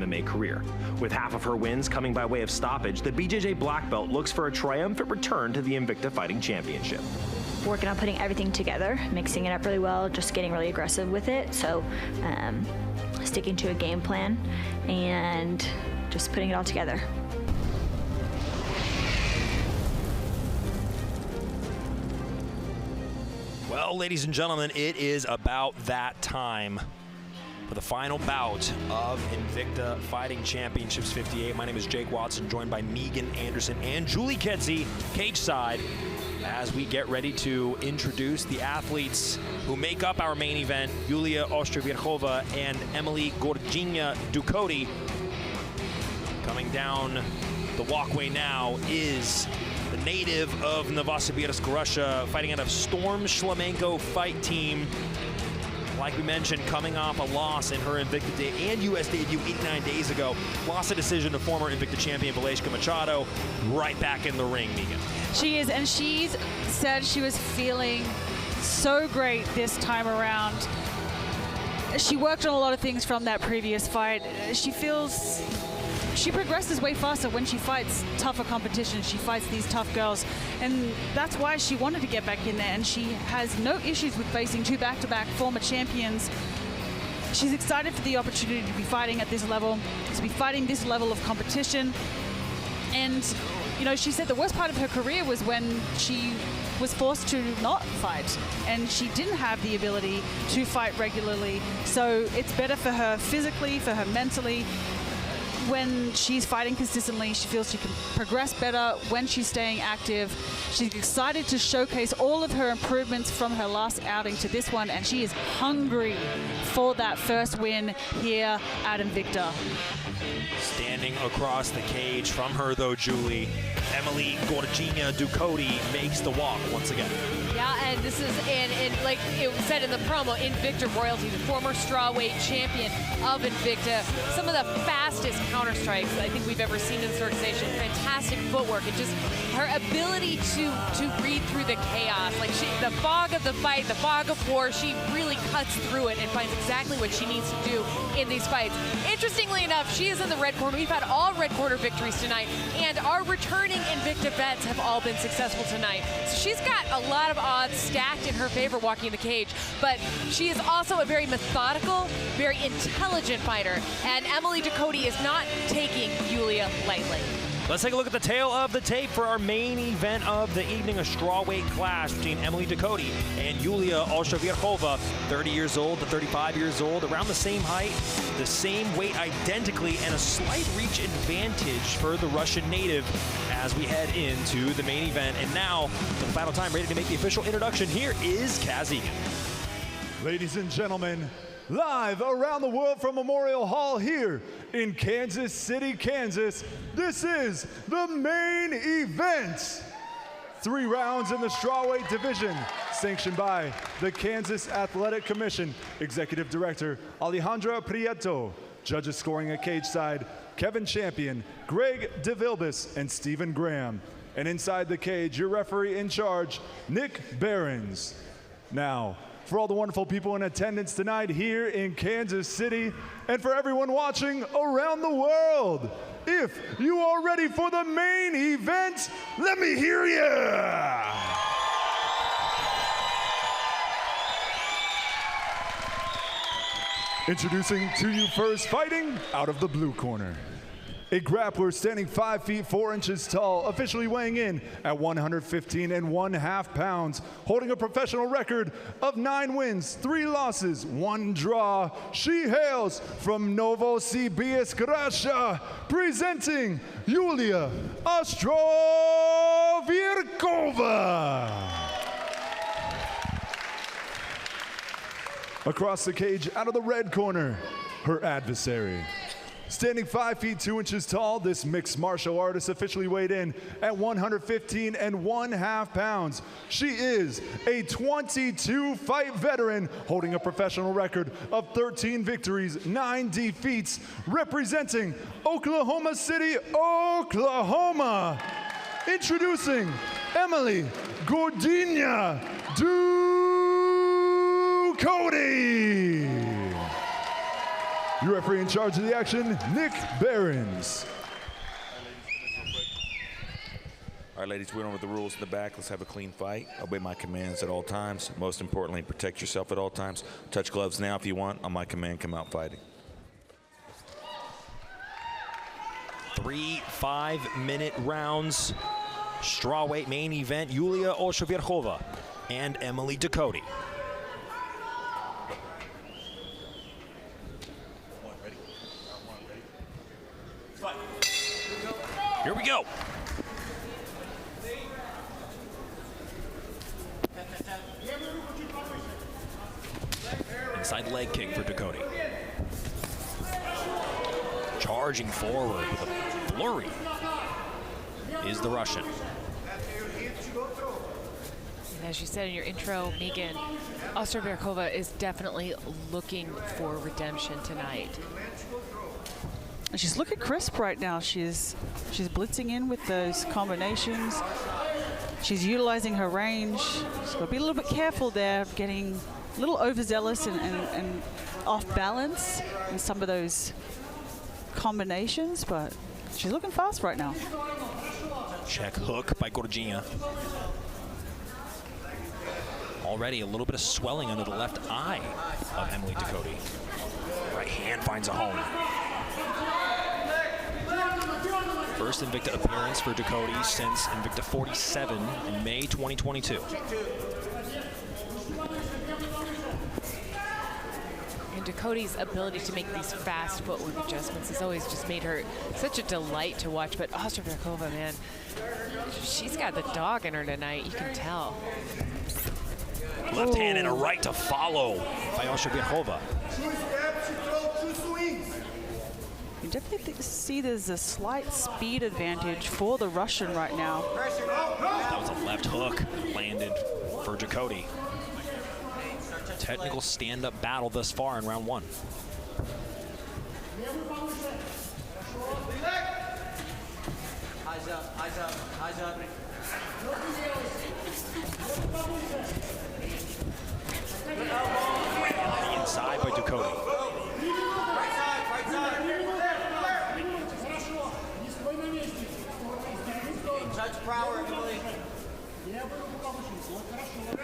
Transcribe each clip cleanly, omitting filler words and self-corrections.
MMA career. With half of her wins coming by way of stoppage, the BJJ black belt looks for a triumphant return to the Invicta Fighting Championship. Working on putting everything together, mixing it up really well, just getting really aggressive with it. So sticking to a game plan and just putting it all together. Well, ladies and gentlemen, it is about that time for the final bout of Invicta Fighting Championships 58. My name is Jake Watson, joined by Megan Anderson and Julie Kedzie, cage side, as we get ready to introduce the athletes who make up our main event, Yulia Ostroverkhova and Emily Gorginja Ducote. Coming down the walkway now is the native of Novosibirsk, Russia, fighting out of Storm Shlemenko Fight Team. Like we mentioned, coming off a loss in her Invicta and US debut 89 days ago. Lost a decision to former Invicta champion Valeshka Machado. Right back in the ring, Megan. She is, and she's said she was feeling so great this time around. She worked on a lot of things from that previous fight. She progresses way faster when she fights tougher competition. She fights these tough girls, and that's why she wanted to get back in there, and she has no issues with facing two back-to-back former champions. She's excited for the opportunity to be fighting at this level, to be fighting this level of competition. And, you know, she said the worst part of her career was when she was forced to not fight, and she didn't have the ability to fight regularly. So it's better for her physically, for her mentally. When she's fighting consistently, she feels she can progress better when she's staying active. She's excited to showcase all of her improvements from her last outing to this one, and she is hungry for that first win here at Invicta. Standing across the cage from her, though, Julie, Emily Gorginja Ducote makes the walk once again. Yeah, and this is, like it was said in the promo, Invicta royalty, the former strawweight champion of Invicta. Some of the fastest counter strikes I think we've ever seen in this organization. Fantastic footwork, and just her ability to read through the chaos. Like the fog of the fight, the fog of war, she really cuts through it and finds exactly what she needs to do in these fights. Interestingly enough, she is in the red corner. We've had all red corner victories tonight, and our returning Invicta vets have all been successful tonight. So she's got a lot of odds stacked in her favor walking in the cage, but she is also a very methodical, very intelligent fighter, and Emily Ducote is not taking Yulia lightly. Let's take a look at the tail of the tape for our main event of the evening, a strawweight clash between Emily Ducote and Yulia Ostroverkhova, 30 years old to 35 years old, around the same height, the same weight identically, and a slight reach advantage for the Russian native as we head into the main event. And now, for the final time, ready to make the official introduction, here is Kaz Egan. Ladies and gentlemen, live around the world from Memorial Hall here in Kansas City, Kansas, this is the main event. 3 rounds in the strawweight division, sanctioned by the Kansas Athletic Commission, Executive Director Alejandra Prieto. Judges scoring at cage side, Kevin Champion, Greg DeVilbus, and Stephen Graham. And inside the cage, your referee in charge, Nick Behrens. Now, for all the wonderful people in attendance tonight here in Kansas City, and for everyone watching around the world, if you are ready for the main event, let me hear ya! Introducing to you first, fighting out of the blue corner. A grappler standing 5 feet 4 inches tall, officially weighing in at 115½ pounds, holding a professional record of 9 wins, 3 losses, 1 draw. She hails from Novosibirsk, Russia, presenting Yulia Ostroverkhova. Across the cage, out of the red corner, her adversary. Standing 5 feet 2 inches tall, this mixed martial artist officially weighed in at 115½ pounds. She is a 22-fight veteran, holding a professional record of 13 victories, 9 defeats, representing Oklahoma City, Oklahoma. Introducing Emily Gorginja Ducote. Your referee in charge of the action, Nick Behrens. All right, ladies, we went over the rules in the back. Let's have a clean fight. Obey my commands at all times. Most importantly, protect yourself at all times. Touch gloves now if you want. On my command, come out fighting. 3 5-minute rounds. Strawweight main event, Yulia Ostroverkhova and Emily Ducote. Here we go. Inside leg kick for Ducote. Charging forward with a flurry is the Russian. And as you said in your intro, Megan, Ostroverkhova is definitely looking for redemption tonight. She's looking crisp right now. She's blitzing in with those combinations. She's utilizing her range. She's got to be a little bit careful there, getting a little overzealous and off balance in some of those combinations, but she's looking fast right now. Check hook by Gorgina. Already a little bit of swelling under the left eye of Emily Ducote. Right hand finds a home. First Invicta appearance for Ducote since Invicta 47 in May 2022. And Ducote's ability to make these fast footwork adjustments has always just made her such a delight to watch. But Ostroverkhova, man, she's got the dog in her tonight, you can tell. Left hand and a right to follow by Ostroverkhova. You definitely see there's a slight speed advantage for the Russian right now. That was a left hook landed for Ducote. Technical stand-up battle thus far in round 1. Eyes up, eyes up, eyes up. The inside by Ducote. Right side, right side. Touch power, Emily.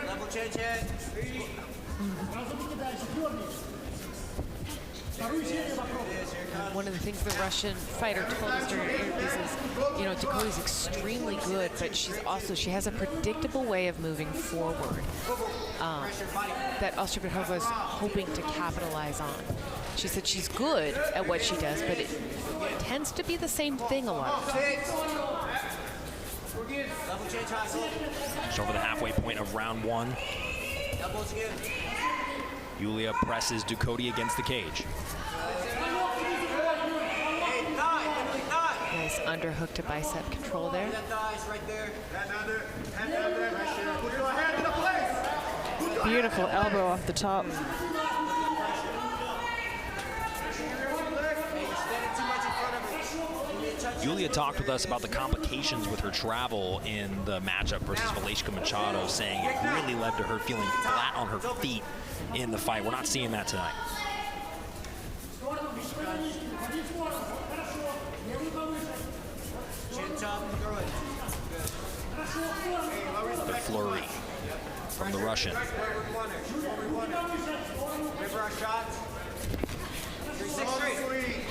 Level change head. One of the things the Russian fighter told us during interviews is, you know, Ducote's extremely good, but she has a predictable way of moving forward that Ostroverkhova is hoping to capitalize on. She said she's good at what she does, but it tends to be the same thing a lot of times. Just over the halfway point of round 1. Yulia presses Ducote against the cage. Nice underhook to bicep control there. Beautiful elbow off the top. Yulia talked with us about the complications with her travel in the matchup versus Valeshka Machado, saying it really led to her feeling flat on her feet in the fight. We're not seeing that tonight. Another flurry from the Russian. Remember our shots. 3-6-3.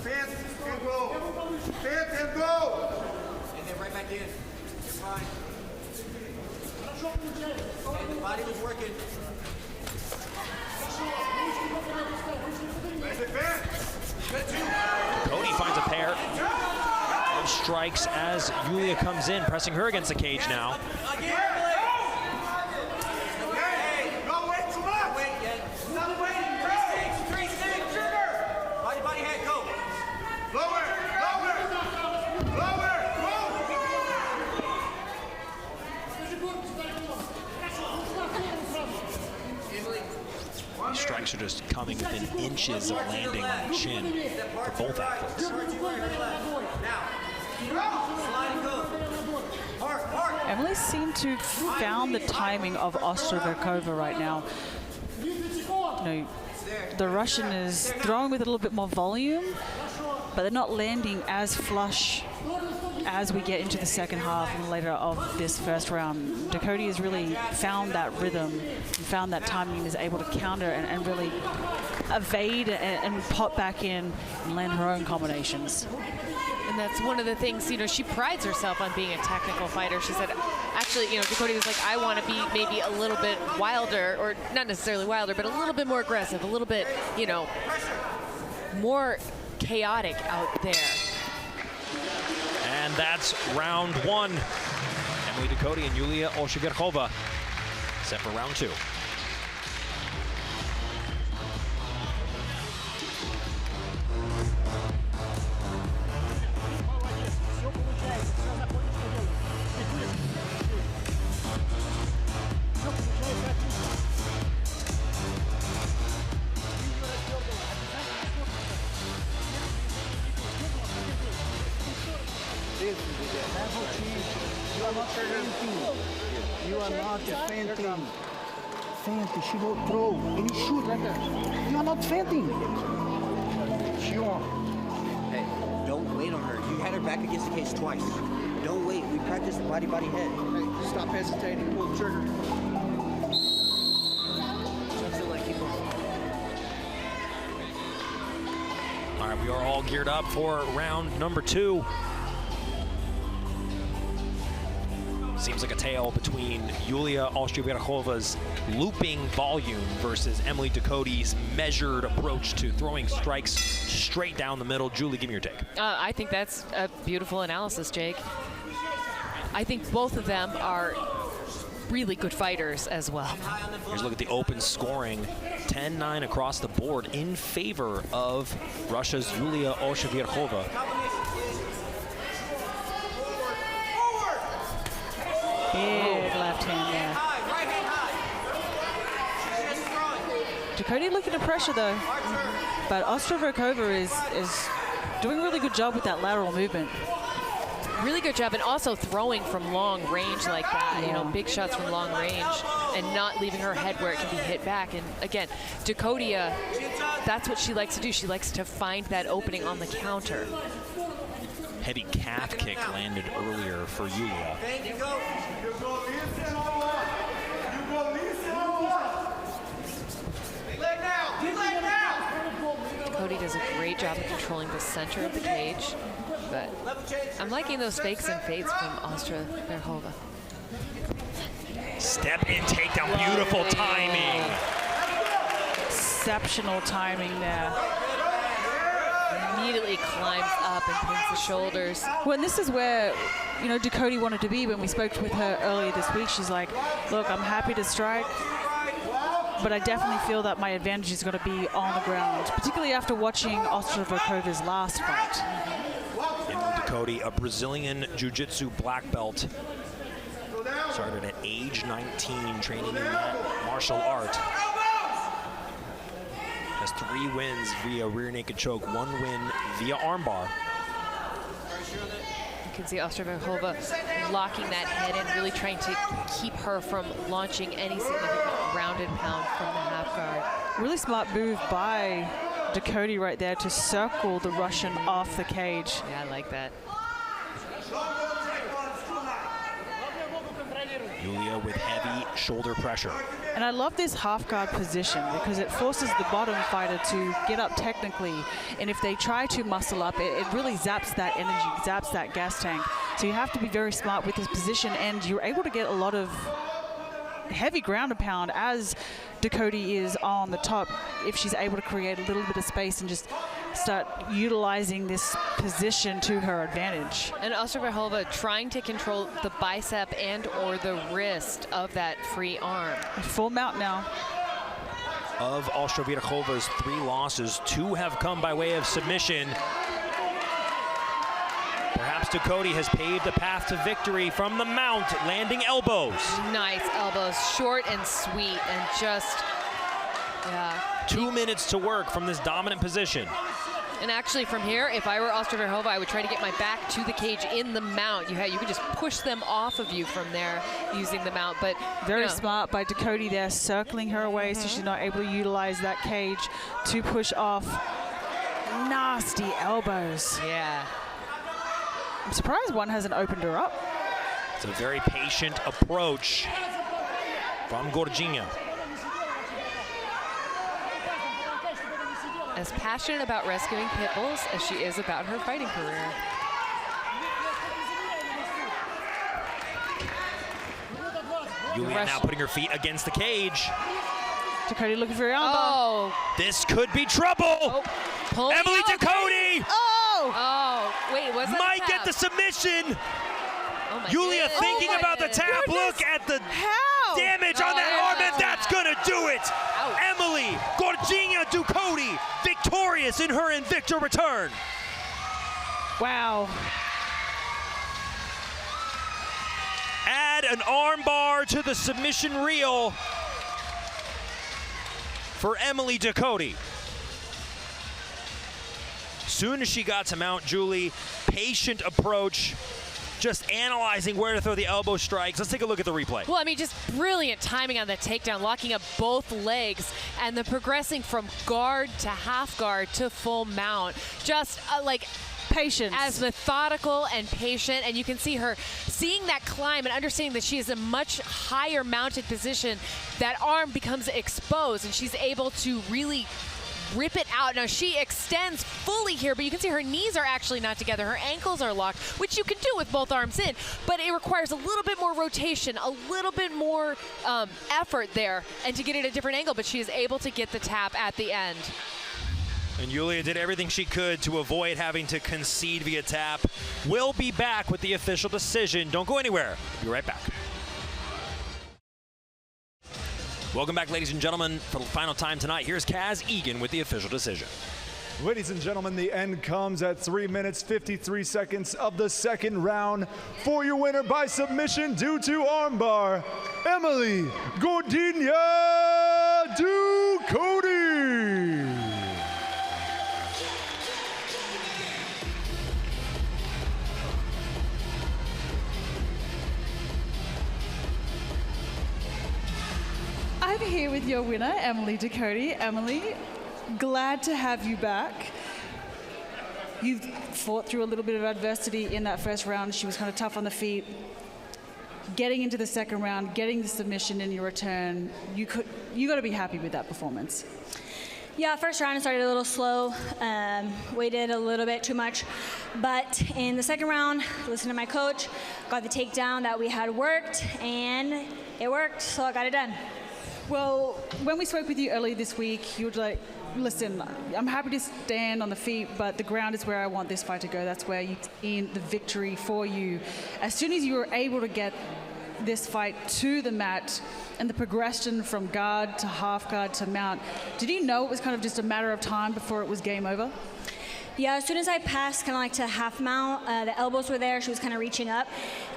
Fans and go. Fans and go. And then right back in. You're fine. And the body was working. Cody finds a pair of strikes as Yulia comes in, pressing her against the cage now. These strikes are just coming within inches of landing on the chin for both athletes. Emily seemed to have found the timing of Ostroverkhova right now. You know, the Russian is throwing with a little bit more volume, but they're not landing as flush as we get into the second half and later of this first round. Ducote has really found that rhythm, and found that timing, and is able to counter and really evade and pop back in and land her own combinations. And that's one of the things, you know, she prides herself on being a technical fighter. She said, actually, you know, Ducote was like, I want to be maybe a little bit wilder, or not necessarily wilder, but a little bit more aggressive, a little bit, you know, more chaotic out there. And that's round one. Emily Ducote and Yulia Ostroverkhova set for round two. You are not fainting. Fainting, she will throw and you shoot. You are not fainting. She won't. Hey, don't wait on her. You had her back against the cage twice. Don't wait. We practiced body head. Hey, stop hesitating. Pull the trigger. All right, we are all geared up for round number two. Seems like a tale between Yulia Ostroverkhova's looping volume versus Emily Ducote's measured approach to throwing strikes straight down the middle. Julie, give me your take. I think that's a beautiful analysis, Jake. I think both of them are really good fighters as well. Here's a look at the open scoring. 10-9 across the board in favor of Russia's Yulia Ostroverkhova. Big left hand there. Ducote looking to pressure though, but Ostroverkhova is doing a really good job with that lateral movement. Really good job, and also throwing from long range like that, you know, big shots from long range, and not leaving her head where it can be hit back. And again, Ducote, that's what she likes to do. She likes to find that opening on the counter. Heavy calf kick landed earlier for Yulia. Ducote does a great job of controlling the center of the cage, but I'm liking those fakes and fades from Ostroverkhova. Step in, takedown, beautiful timing. Exceptional timing there. Immediately climbs up and pins the shoulders. Well, and this is where, you know, Ducote wanted to be when we spoke with her earlier this week. She's like, look, I'm happy to strike, but I definitely feel that my advantage is going to be on the ground, particularly after watching Ostroverkhova's last fight. Emily Ducote, a Brazilian Jiu-Jitsu black belt. Started at age 19, training in that martial art. Has 3 wins via rear naked choke, 1 win via armbar. You can see Ostroverkhova locking that head in, really trying to keep her from launching any significant grounded pound from the half guard. Really smart move by Ducote right there to circle the Russian off the cage. Yeah, I like that. Yulia with heavy shoulder pressure. And I love this half guard position because it forces the bottom fighter to get up technically. And if they try to muscle up, it really zaps that energy, zaps that gas tank. So you have to be very smart with this position, and you're able to get a lot of heavy ground and pound as Ducote is on the top, if she's able to create a little bit of space and just start utilizing this position to her advantage. And Ostroverkhova trying to control the bicep and or the wrist of that free arm. Full mount now. Of Ostroverkhova's 3 losses, 2 have come by way of submission. Perhaps Ducote has paved the path to victory from the mount, landing elbows. Nice elbows, short and sweet, and just, yeah. 2 minutes to work from this dominant position. And actually from here, if I were Ostroverkhova, I would try to get my back to the cage in the mount. You could just push them off of you from there using the mount. But very smart by Ducote there, circling her away so she's not able to utilize that cage to push off. Nasty elbows. Yeah. I'm surprised one hasn't opened her up. It's a very patient approach from Gorginha. As passionate about rescuing pit bulls as she is about her fighting career. Yulia now putting her feet against the cage. Ducote looking for her armbar. Oh. This could be trouble. Oh. Emily Ducote. Oh. Oh. Wait, was that might get the submission. Oh my Yulia goodness. thinking about the tap. Look at the damage on that arm, and that's gonna do it. Ouch. Emily Gorginha Ducote victorious in her Invicta return. Wow. Add an armbar to the submission reel for Emily Ducote. Soon as she got to mount, Julie, patient approach, just analyzing where to throw the elbow strikes. Let's take a look at the replay. Well, I mean, just brilliant timing on the takedown, locking up both legs, and then progressing from guard to half guard to full mount. Just like patience. As methodical and patient, and you can see her seeing that climb and understanding that she is a much higher mounted position. That arm becomes exposed, and she's able to really rip it out. Now she extends fully here, but you can see her knees are actually not together. Her ankles are locked, which you can do with both arms in, but it requires a little bit more rotation, a little bit more effort there, and to get it at a different angle, but she is able to get the tap at the end. And Yulia did everything she could to avoid having to concede via tap. We'll be back with the official decision. Don't go anywhere. Be right back. Welcome back, ladies and gentlemen, for the final time tonight. Here's Kaz Egan with the official decision. Ladies and gentlemen, the end comes at 3 minutes, 53 seconds of the second round. For your winner by submission due to armbar, Emily Gorginha Ducote. I'm here with your winner, Emily Ducote. Emily, glad to have you back. You fought through a little bit of adversity in that first round. She was kind of tough on the feet. Getting into the second round, getting the submission in your return, you got to be happy with that performance. Yeah, first round I started a little slow, waited a little bit too much, but in the second round, listened to my coach, got the takedown that we had worked, and it worked, so I got it done. Well, when we spoke with you earlier this week, you were like, listen, I'm happy to stand on the feet, but the ground is where I want this fight to go. That's where you gain the victory for you. As soon as you were able to get this fight to the mat and the progression from guard to half guard to mount, did you know it was kind of just a matter of time before it was game over? Yeah, as soon as I passed kind of like to half mount, the elbows were there, she was kind of reaching up.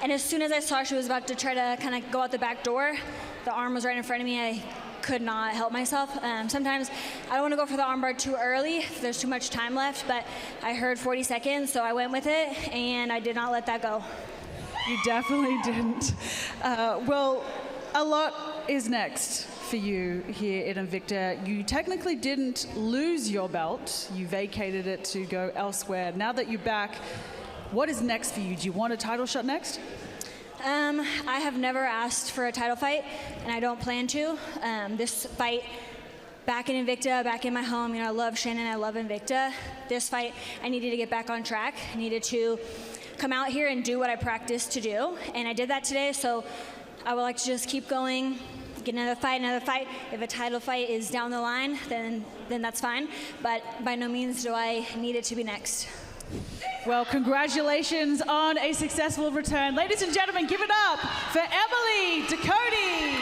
And as soon as I saw she was about to try to kind of go out the back door, the arm was right in front of me. I could not help myself. Sometimes I don't want to go for the armbar too early if there's too much time left, but I heard 40 seconds, so I went with it, and I did not let that go. You definitely didn't. Well, a lot is next for you here at Invicta. You technically didn't lose your belt. You vacated it to go elsewhere. Now that you're back, what is next for you? Do you want a title shot next? I have never asked for a title fight, and I don't plan to. This fight back in Invicta, back in my home, I love Shannon, I love Invicta. This fight, I needed to get back on track. I needed to come out here and do what I practiced to do, and I did that today, so I would like to just keep going, get another fight. If a title fight is down the line, then that's fine, but by no means do I need it to be next. Well, congratulations on a successful return. Ladies and gentlemen, give it up for Emily Ducote.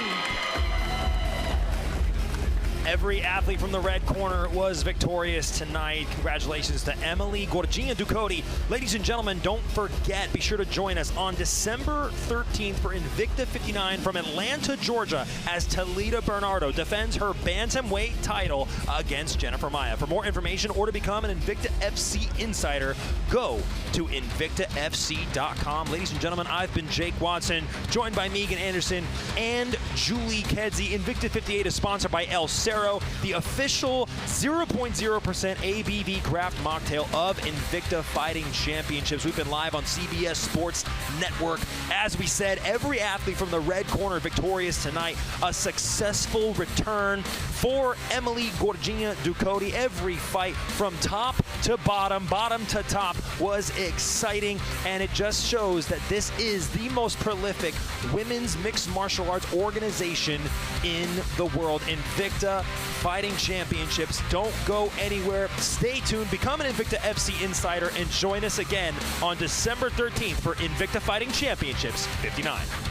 Every athlete from the red corner was victorious tonight. Congratulations to Emily Gorgina Ducote. Ladies and gentlemen, don't forget, be sure to join us on December 13th for Invicta 59 from Atlanta, Georgia, as Talita Bernardo defends her bantamweight title against Jennifer Maia. For more information or to become an Invicta FC insider, go to InvictaFC.com. Ladies and gentlemen, I've been Jake Watson, joined by Megan Anderson and Julie Kedzie. Invicta 58 is sponsored by El Cerro, the official 0.0% ABV craft mocktail of Invicta Fighting Championships. We've been live on CBS Sports Network. As we said, every athlete from the red corner victorious tonight. A successful return for Emily Gorgina Ducote. Every fight from top to bottom to top was exciting, and it just shows that this is the most prolific women's mixed martial arts organization in the world. Invicta Fighting Championships. Don't go anywhere. Stay tuned. Become an Invicta FC insider and join us again on December 13th for Invicta Fighting Championships 59.